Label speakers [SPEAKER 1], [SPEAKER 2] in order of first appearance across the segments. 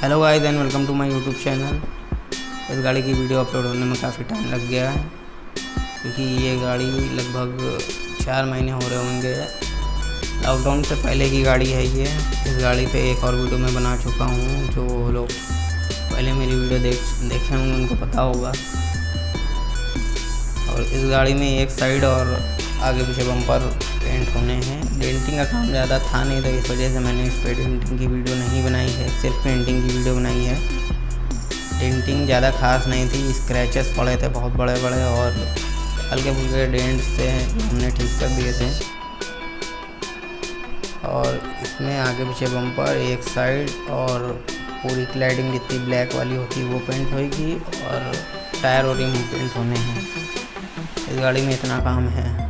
[SPEAKER 1] Hello guys and welcome to my YouTube channel. इस गाड़ी की वीडियो अपलोड होने में काफ़ी टाइम लग गया है क्योंकि ये गाड़ी लगभग 4 महीने हो रहे होंगे। लॉकडाउन से पहले की गाड़ी है ये। इस गाड़ी पे एक और वीडियो मैं बना चुका हूँ। जो लोग पहले मेरी वीडियो देखे होंगे उनको पता होगा। और इस गाड़ी में एक साइड और आगे पीछे बम्पर पेंट होने हैं। डेंटिंग का काम ज़्यादा था नहीं, तो इस वजह से मैंने इस पर डेंटिंग की वीडियो नहीं बनाई है, सिर्फ पेंटिंग की वीडियो बनाई है। डेंटिंग ज़्यादा खास नहीं थी, स्क्रैचेस पड़े थे बहुत बड़े बड़े और हल्के फुल्के डेंट्स थे, हमने ठीक कर दिए थे। और इसमें आगे पीछे बम्पर एक साइड और पूरी क्लैडिंग जितनी ब्लैक वाली होती है वो पेंट होगी और टायर और रिम पेंट होने हैं। इस गाड़ी में इतना काम है।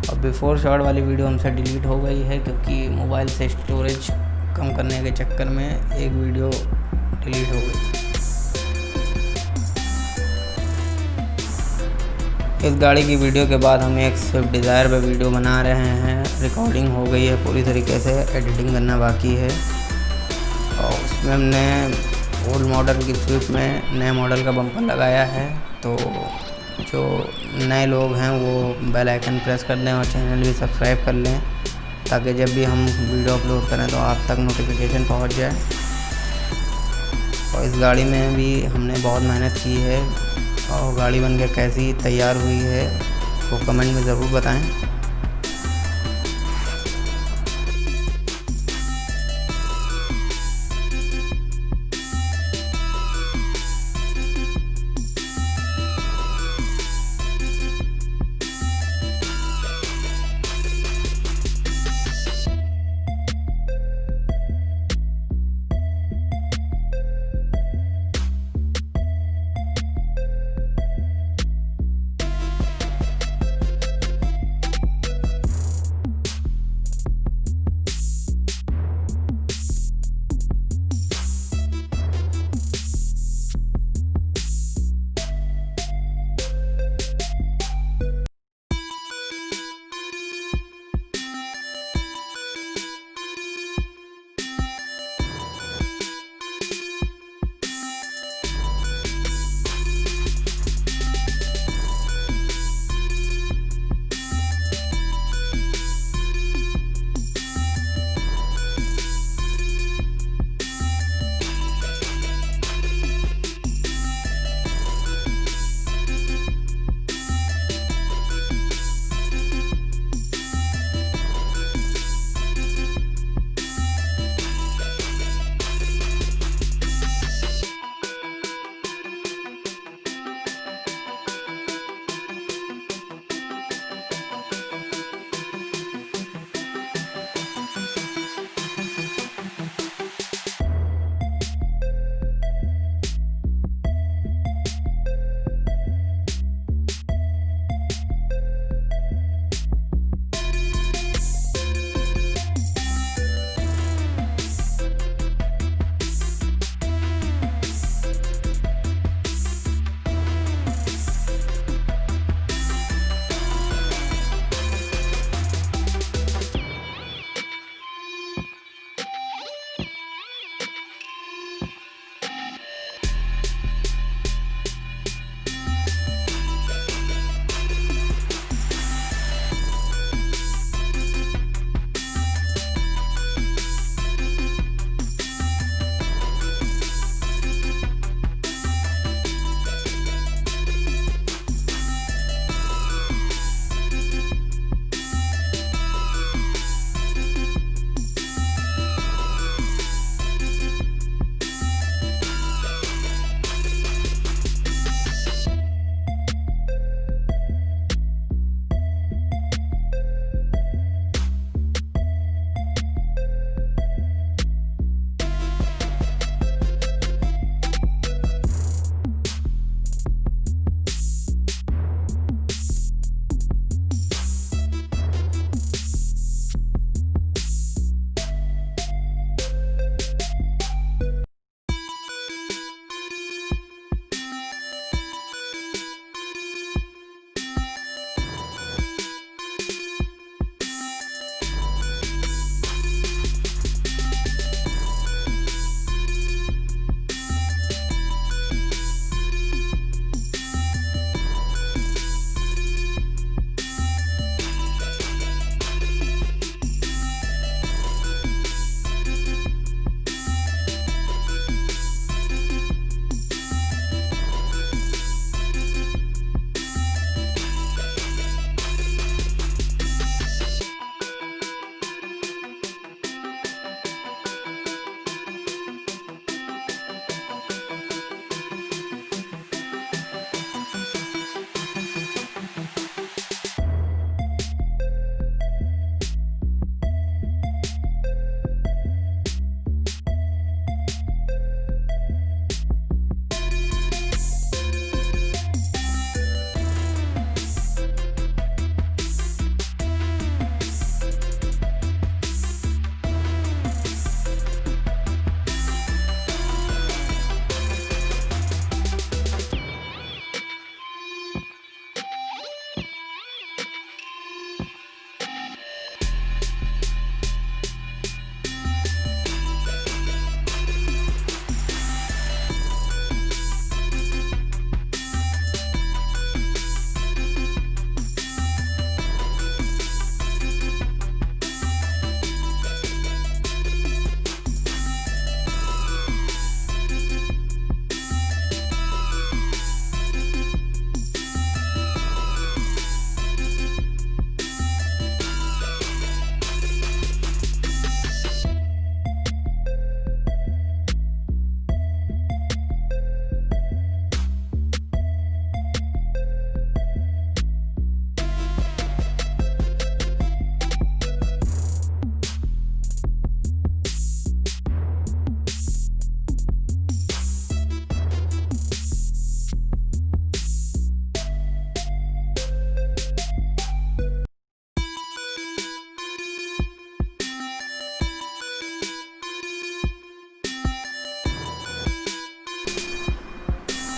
[SPEAKER 1] और बिफोर शॉट वाली वीडियो हमसे डिलीट हो गई है क्योंकि मोबाइल से स्टोरेज कम करने के चक्कर में एक वीडियो डिलीट हो गई। इस गाड़ी की वीडियो के बाद हम एक स्विफ्ट डिज़ायर पे वीडियो बना रहे हैं। रिकॉर्डिंग हो गई है पूरी तरीके से, एडिटिंग करना बाकी है। और उसमें हमने ओल्ड मॉडल की स्विफ्ट में नए मॉडल का बम्पर लगाया है। तो जो नए लोग हैं वो बेल आइकन प्रेस कर लें और चैनल भी सब्सक्राइब कर लें ताकि जब भी हम वीडियो अपलोड करें तो आप तक नोटिफिकेशन पहुंच जाए। और इस गाड़ी में भी हमने बहुत मेहनत की है और गाड़ी बनकर कैसी तैयार हुई है वो कमेंट में ज़रूर बताएं।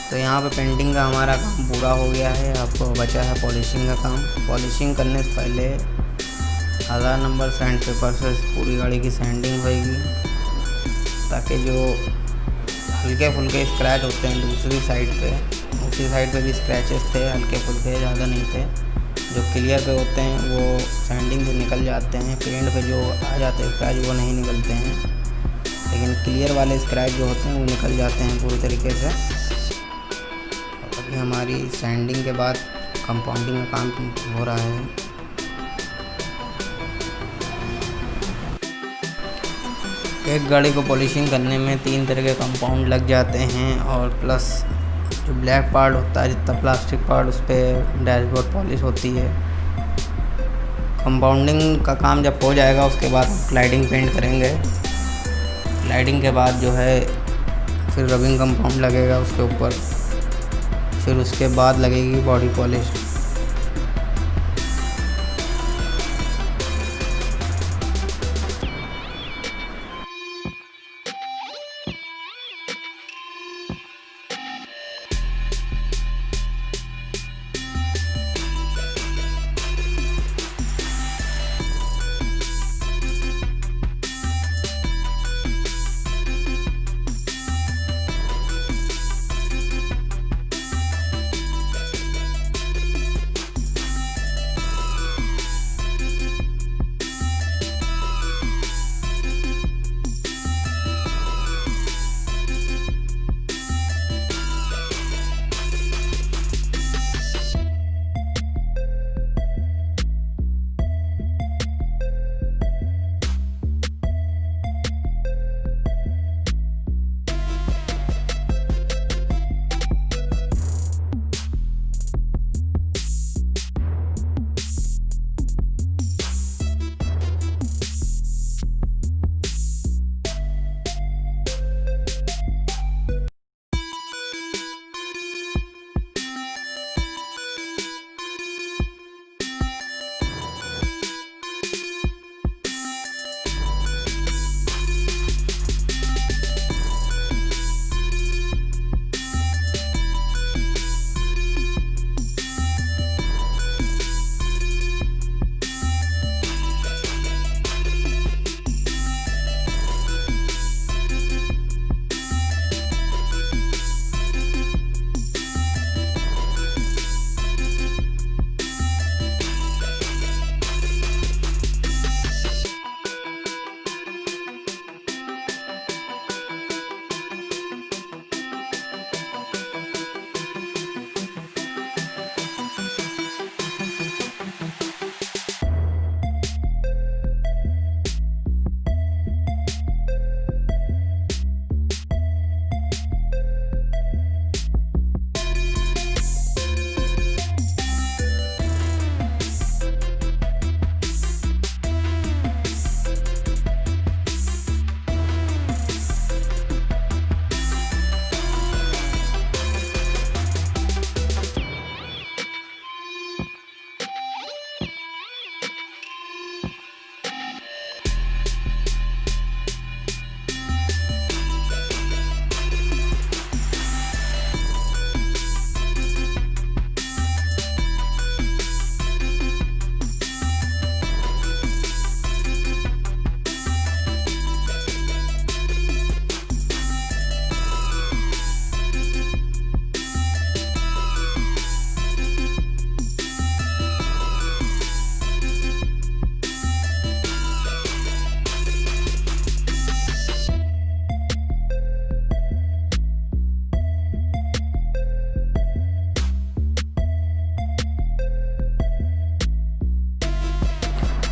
[SPEAKER 1] तो यहाँ पे पेंटिंग का हमारा काम पूरा हो गया है। अब बचा है पॉलिशिंग का काम। पॉलिशिंग करने से पहले 1000 नंबर सैंड पेपर से पूरी गाड़ी की सैंडिंग होएगी, ताकि जो हल्के फुल्के स्क्रैच होते हैं दूसरी साइड पे भी स्क्रैचेस थे, हल्के फुल्के, ज़्यादा नहीं थे, जो क्लियर पे होते हैं वो सैंडिंग से निकल जाते हैं। पेंट पे जो आ जाते हैं स्क्रैच वो नहीं निकलते हैं, लेकिन क्लियर वाले स्क्रैच जो होते हैं वो निकल जाते हैं पूरी तरीके से। अभी हमारी सैंडिंग के बाद कंपाउंडिंग का काम हो रहा है। एक गाड़ी को पॉलिशिंग करने में 3 तरह के कंपाउंड लग जाते हैं, और प्लस जो ब्लैक पार्ट होता है, जितना प्लास्टिक पार्ट, उस पर डैशबोर्ड पॉलिश होती है। कंपाउंडिंग का काम जब हो जाएगा उसके बाद क्लाइडिंग पेंट करेंगे। क्लाइडिंग के बाद जो है फिर रबिंग कंपाउंड लगेगा उसके ऊपर, फिर उसके बाद लगेगी बॉडी पॉलिश।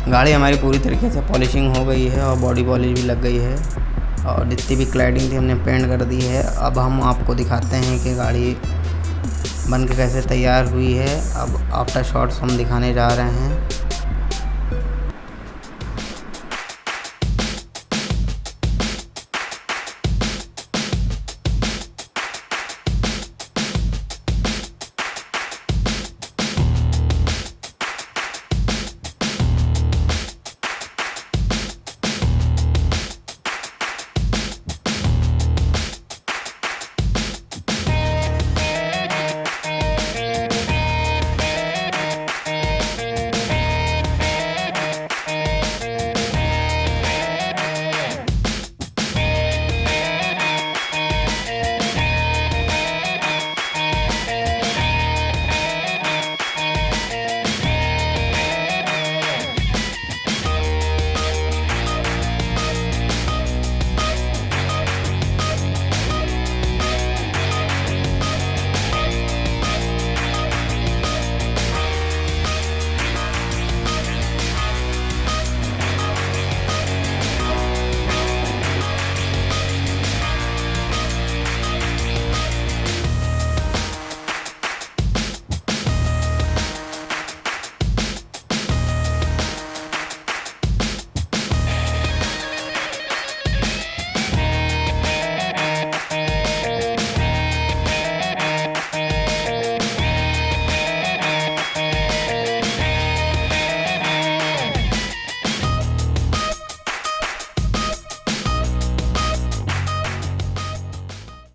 [SPEAKER 1] गाड़ी हमारी पूरी तरीके से पॉलिशिंग हो गई है और बॉडी पॉलिश भी लग गई है, और जितनी भी क्लैडिंग थी हमने पेंट कर दी है। अब हम आपको दिखाते हैं कि गाड़ी बन के कैसे तैयार हुई है। अब आफ्टर शॉट्स हम दिखाने जा रहे हैं।